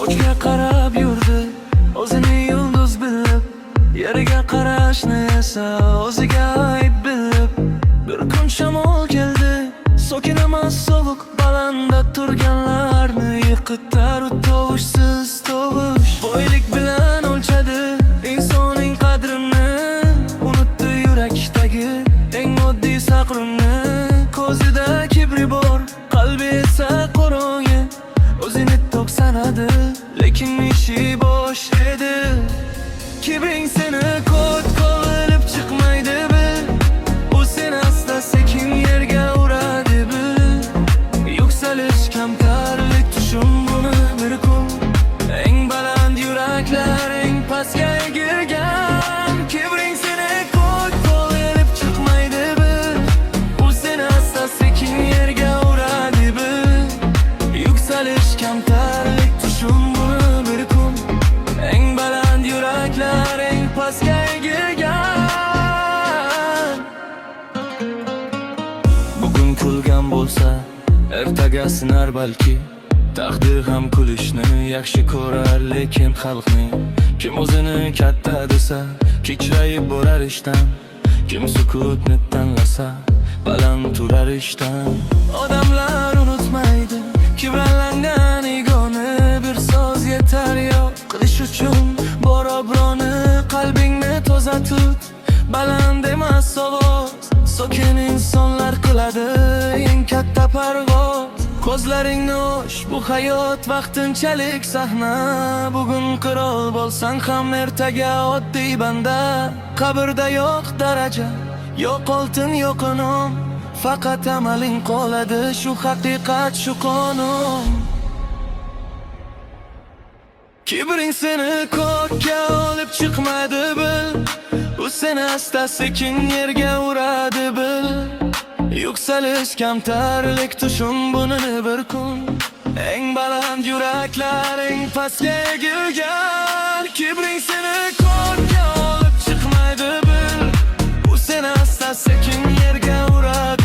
O'chga qarab yurdi o'zini yulduz bilib, yeriga qarashni esa o'ziga ayb bilib. Bir kun shamol keldi, sokin emas sovuq, balandda turganlarni yiqitar tovushsiz tovush. Boylik bilan o'lchadi insonning qadrini, unutdi yurakdagi eng oddiy saqrini. Ko'zida kibri bor, qalbi esa qorong'i, o'zini to'q sanadi, lekin ishi bosh edi. Kibring seni ko't qilib chiqmaydi bil, u seni asta sekin yerga uradi bil. Yuksalish kamtarlik, tushun buni bir kun. Eng baland yuraklar eng pastga egilgan. Kibring seni ko't qilib chiqmaydi bil, u seni asta sekin yerga uradi bil. Yuksalish kamtarlik, tushun buni bir kun. Eng baland yuraklar eng pastga egilgan. Bugun kulgan bo'lsa, ertaga sinar balki. Taqdir ham kulishni yaxshi ko'rar, lekin xalqning kim o'zini katta desa, kichrayib borar ishdan. Kim sukutni tanlasa, baland turar ishdan. Odamlar unutmaydi kibrlangan egoni, bir so'z yetar yo'q qilish uchun bor obroni. Qalbingni toza tut, baland emas ovoz, sokin insonlar qiladi eng katta parvoz. Ko'zlaringni och, bu hayot vaqtinchalik sahna. Bugun qirol bo'lsang ham ertaga oddiy banda. Qabrda yo'q daraja, yo'q oltin, yo'q nom, faqat amaling qoladi, shu haqiqat, shu qonun. Kibring seni ko'kka olib chiqmaydi bil, u seni asta sekin yerga uradi bil. Yuksalish kamtarlik, tushun buni bir kun. Eng baland yuraklar eng pastga egilgan. Kibring seni ko'kka olib chiqmaydi bil, u seni asta sekin yerga uradi